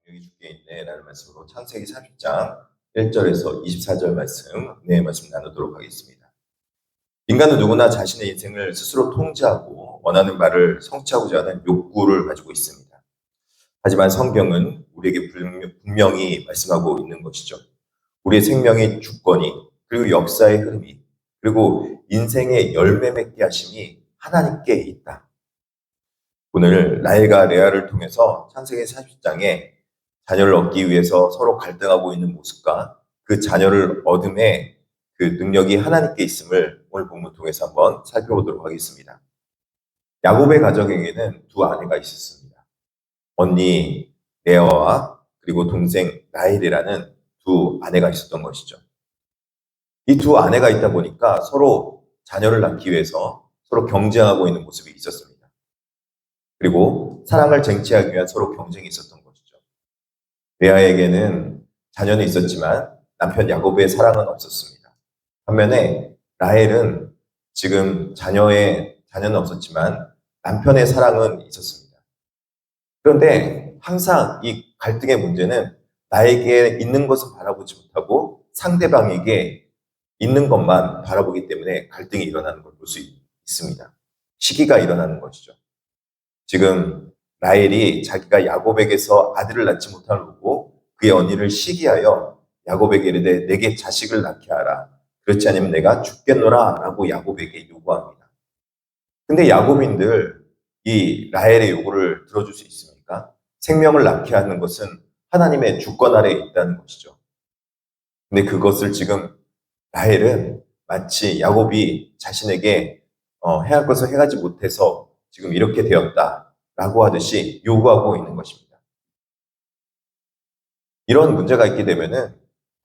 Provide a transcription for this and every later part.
여기 주께 있네라는 말씀으로 창세기 30장 1절에서 24절 말씀, 네, 말씀 나누도록 하겠습니다. 인간은 누구나 자신의 인생을 스스로 통제하고 원하는 바를 성취하고자 하는 욕구를 가지고 있습니다. 하지만 성경은 우리에게 분명히 말씀하고 있는 것이죠. 우리의 생명의 주권이, 그리고 역사의 흐름이, 그리고 인생의 열매 맺게 하심이 하나님께 있다. 오늘 라헬과 레아를 통해서 창세기 30장에 자녀를 얻기 위해서 서로 갈등하고 있는 모습과 그 자녀를 얻음의 그 능력이 하나님께 있음을 오늘 본문 통해서 한번 살펴보도록 하겠습니다. 야곱의 가정에게는 두 아내가 있었습니다. 언니 레아와 그리고 동생 라헬이라는 두 아내가 있었던 것이죠. 이 두 아내가 있다 보니까 서로 자녀를 낳기 위해서 서로 경쟁하고 있는 모습이 있었습니다. 그리고 사랑을 쟁취하기 위한 서로 경쟁이 있었던 것이죠. 레아에게는 자녀는 있었지만 남편 야곱의 사랑은 없었습니다. 반면에 라헬은 지금 자녀는 없었지만 남편의 사랑은 있었습니다. 그런데 항상 이 갈등의 문제는 나에게 있는 것을 바라보지 못하고 상대방에게 있는 것만 바라보기 때문에 갈등이 일어나는 걸 볼 수 있습니다. 시기가 일어나는 것이죠. 지금 라헬이 자기가 야곱에게서 아들을 낳지 못함을 보고 그의 언니를 시기하여 야곱에게 이르되 내게 자식을 낳게 하라. 그렇지 않으면 내가 죽겠노라 라고 야곱에게 요구합니다. 근데 야곱인들 이 라헬의 요구를 들어줄 수 있습니까? 생명을 낳게 하는 것은 하나님의 주권 아래에 있다는 것이죠. 근데 그것을 지금 라헬은 마치 야곱이 자신에게 해야 할 것을 해가지 못해서 지금 이렇게 되었다라고 하듯이 요구하고 있는 것입니다. 이런 문제가 있게 되면은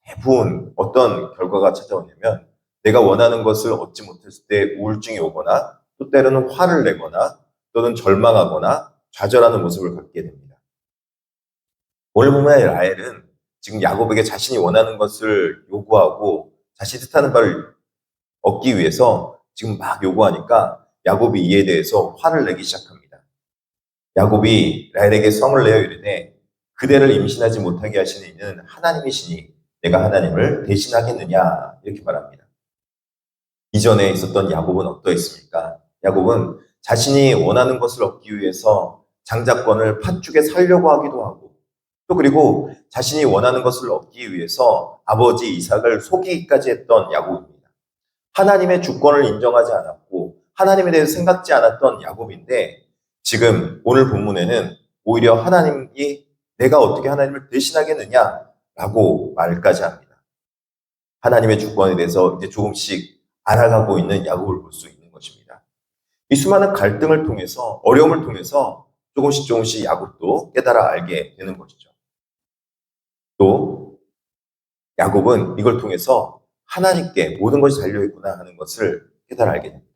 대부분 어떤 결과가 찾아오냐면 내가 원하는 것을 얻지 못했을 때 우울증이 오거나 또 때로는 화를 내거나 또는 절망하거나 좌절하는 모습을 갖게 됩니다. 오늘 보면 라헬은 지금 야곱에게 자신이 원하는 것을 요구하고 자신이 뜻하는 바를 얻기 위해서 지금 막 요구하니까 야곱이 이에 대해서 화를 내기 시작합니다. 야곱이 라헬에게 성을 내어 이르되 그대를 임신하지 못하게 하시는 이는 하나님이시니 내가 하나님을 대신하겠느냐 이렇게 말합니다. 이전에 있었던 야곱은 어떠했습니까? 야곱은 자신이 원하는 것을 얻기 위해서 장자권을 팥죽에 살려고 하기도 하고 또 그리고 자신이 원하는 것을 얻기 위해서 아버지 이삭을 속이기까지 했던 야곱입니다. 하나님의 주권을 인정하지 않았고 하나님에 대해서 생각지 않았던 야곱인데 지금 오늘 본문에는 오히려 하나님이 내가 어떻게 하나님을 대신하겠느냐라고 말까지 합니다. 하나님의 주권에 대해서 이제 조금씩 알아가고 있는 야곱을 볼 수 있는 것입니다. 이 수많은 갈등을 통해서 어려움을 통해서 조금씩 야곱도 깨달아 알게 되는 것이죠. 또 야곱은 이걸 통해서 하나님께 모든 것이 달려있구나 하는 것을 깨달아 알게 됩니다.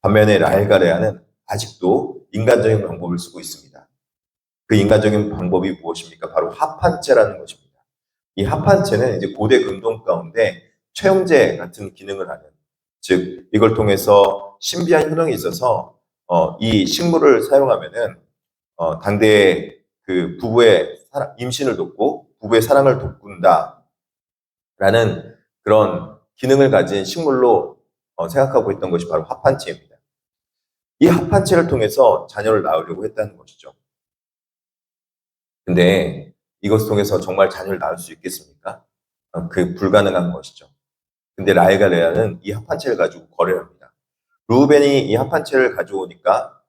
반면에 라헬과 레아는 아직도 인간적인 방법을 쓰고 있습니다. 그 인간적인 방법이 무엇입니까? 바로 합한죄라는 것입니다. 이 합한죄는 이제 고대 금동 가운데 최형제 같은 기능을 하는, 즉 이걸 통해서 신비한 효능이 있어서 이 식물을 사용하면은 당대의 그 부부의 임신을 돕고 부부의 사랑을 돕는다라는 그런 기능을 가진 식물로 생각하고 있던 것이 바로 합한채입니다. 이 합한채를 통해서 자녀를 낳으려고 했다는 것이죠. 근데 이것을 통해서 정말 자녀를 낳을 수 있겠습니까? 그 불가능한 것이죠. 근데 라헬과 레아는 이 합한채를 가지고 거래를 합니다. 루벤이 이 합한채를 가져오니까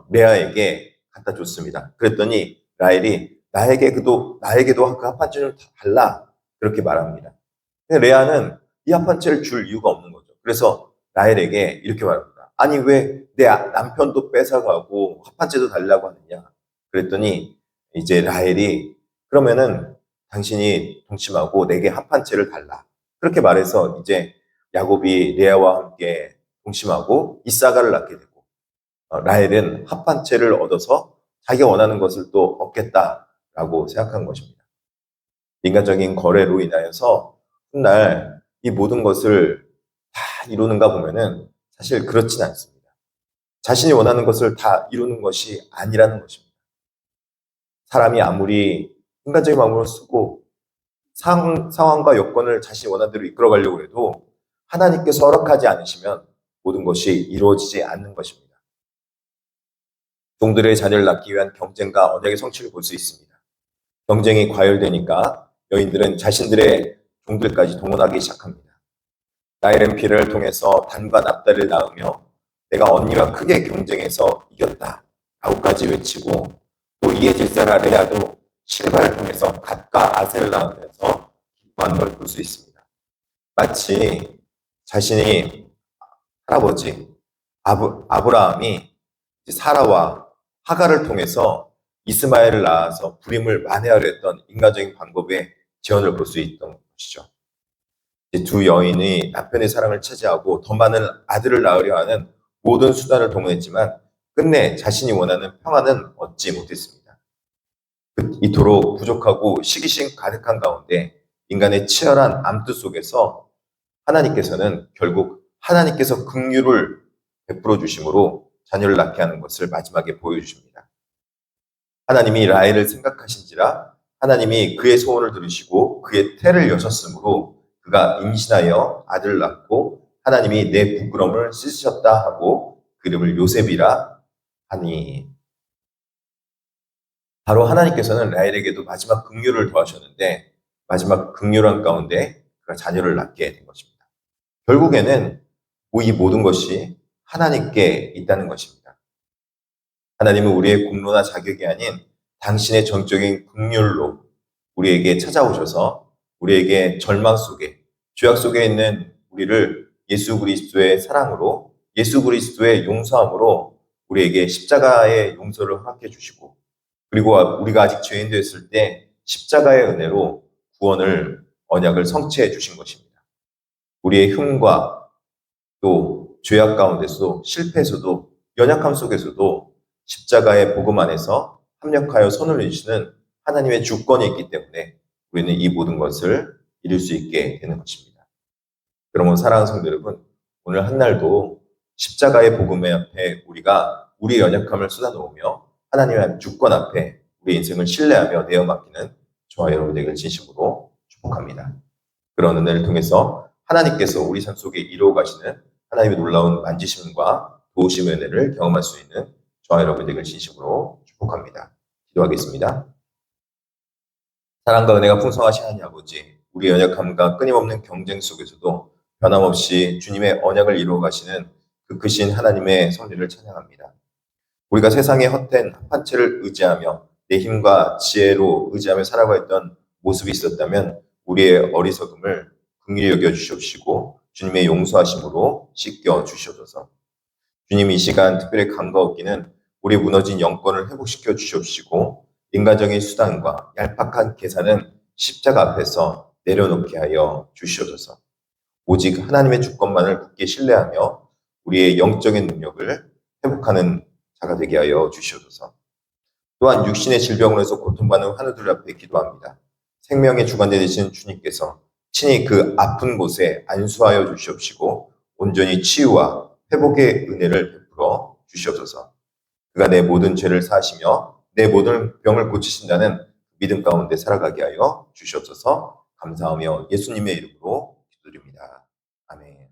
레아에게 갖다 줬습니다. 그랬더니 라헬이 나에게도 그 합한채를 달라 그렇게 말합니다. 근데 레아는 이 합한채를 줄 이유가 없는 거죠. 그래서 라헬에게 이렇게 말합니다. 아니 왜 내 남편도 뺏어가고 합한채도 달라고 하느냐. 그랬더니 이제 라헬이 그러면은 당신이 동침하고 내게 합한채를 달라. 그렇게 말해서 이제 야곱이 레아와 함께 동침하고 이사가를 낳게 되고 라헬은 합한채를 얻어서 자기가 원하는 것을 또 얻겠다라고 생각한 것입니다. 인간적인 거래로 인하여서 훗날 이 모든 것을 다 이루는가 보면은 사실 그렇진 않습니다. 자신이 원하는 것을 다 이루는 것이 아니라는 것입니다. 사람이 아무리 인간적인 마음으로 쓰고 상황과 여건을 자신이 원하는 대로 이끌어가려고 해도 하나님께서 허락하지 않으시면 모든 것이 이루어지지 않는 것입니다. 종들의 자녀를 낳기 위한 경쟁과 언약의 성취를 볼 수 있습니다. 경쟁이 과열되니까 여인들은 자신들의 종들까지 동원하기 시작합니다. 나의 램피를 통해서 단과 납달을 낳으며 내가 언니와 크게 경쟁해서 이겼다 라고까지 외치고, 또 이에 질사라 레아도 실바를 통해서 갓과 아셀을 낳으면서 기뻐하는 걸 볼 수 있습니다. 마치 자신이 할아버지 아브라함이 사라와 하갈을 통해서 이스마엘을 낳아서 부림을 만회하려 했던 인간적인 방법의 재현을 볼 수 있던 것이죠. 두 여인이 남편의 사랑을 차지하고 더 많은 아들을 낳으려 하는 모든 수단을 동원했지만 끝내 자신이 원하는 평안은 얻지 못했습니다. 이토록 부족하고 시기심 가득한 가운데 인간의 치열한 암투 속에서 하나님께서는 결국 하나님께서 긍휼을 베풀어 주심으로 자녀를 낳게 하는 것을 마지막에 보여주십니다. 하나님이 라헬을 생각하신지라 하나님이 그의 소원을 들으시고 그의 태를 여셨으므로 그가 임신하여 아들을 낳고 하나님이 내 부끄러움을 씻으셨다 하고 그 이름을 요셉이라 하니. 바로 하나님께서는 라헬에게도 마지막 긍휼을 더하셨는데 마지막 긍휼한 가운데 그가 자녀를 낳게 된 것입니다. 결국에는 이 모든 것이 하나님께 있다는 것입니다. 하나님은 우리의 공로나 자격이 아닌 당신의 전적인 긍휼로 우리에게 찾아오셔서 우리에게 절망 속에, 죄악 속에 있는 우리를 예수 그리스도의 사랑으로, 예수 그리스도의 용서함으로 우리에게 십자가의 용서를 허락해 주시고, 그리고 우리가 아직 죄인 되었을 때 십자가의 은혜로 구원을, 언약을 성취해 주신 것입니다. 우리의 흉과 또 죄악 가운데서도, 실패에서도, 연약함 속에서도 십자가의 복음 안에서 합력하여 손을 내주시는 하나님의 주권이 있기 때문에 우리는 이 모든 것을 이룰 수 있게 되는 것입니다. 여러분, 사랑하는 성도 여러분, 오늘 한날도 십자가의 복음 앞에 우리가 우리의 연약함을 쏟아놓으며 하나님의 주권 앞에 우리 인생을 신뢰하며 내어 맡기는 저와 여러분 되기를 진심으로 축복합니다. 그런 은혜를 통해서 하나님께서 우리 삶 속에 이루어 가시는 하나님의 놀라운 만지심과 도우심의 은혜를 경험할 수 있는 저와 여러분 되기를 진심으로 축복합니다. 기도하겠습니다. 사랑과 은혜가 풍성하신 하나님 아버지, 우리 연약함과 끊임없는 경쟁 속에서도 변함없이 주님의 언약을 이루어 가시는 그 크신 하나님의 섭리를 찬양합니다. 우리가 세상의 헛된 합판체를 의지하며 내 힘과 지혜로 의지하며 살아가던 모습이 있었다면 우리의 어리석음을 긍휼히 여겨 주시옵시고 주님의 용서하심으로 씻겨 주시옵소서. 주님, 이 시간 특별히 간과 없기는 우리 무너진 영권을 회복시켜 주시옵시고 인간적인 수단과 얄팍한 계산은 십자가 앞에서 내려놓게 하여 주시옵소서. 오직 하나님의 주권만을 굳게 신뢰하며 우리의 영적인 능력을 회복하는 자가 되게 하여 주시옵소서. 또한 육신의 질병으로 해서 고통받는 환우들 앞에 기도합니다. 생명의 주관자 되신 주님께서 친히 그 아픈 곳에 안수하여 주시옵시고 온전히 치유와 회복의 은혜를 베풀어 주시옵소서. 그가 내 모든 죄를 사하시며 내 모든 병을 고치신다는 믿음 가운데 살아가게 하여 주시옵소서. 감사하며 예수님의 이름으로 기도드립니다. 아멘.